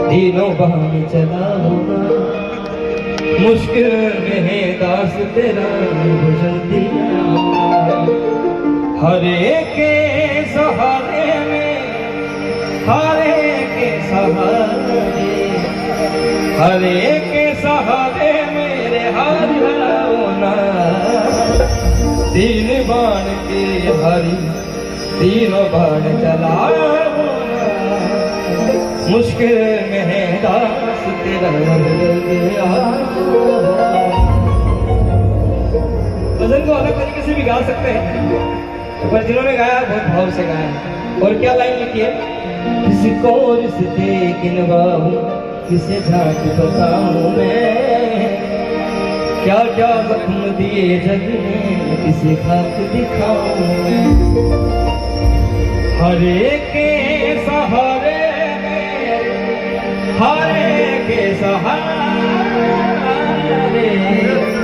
तीनों बहाने चला होगा, मुश्किल में है दास तेरा जल्दी हरे के सहारे में, हरे के सहारे, हरे के सहारे मेरे हार होना। तीन बाण के हरी तीनों बाण चला होना, मुश्किल में है दास तेरा भजन को अलग तरीके से भी गा सकते हैं, पर जिन्होंने गाया बहुत भाव से गाया। और क्या लाइन लिखी है, किसको रिश्ते गिनवाऊं, किसे झांक बताऊं मैं, क्या क्या जख्म दिए जग ने, किसे खाक दिखाऊं मैं। हरे के सहारे, हरे के सहारे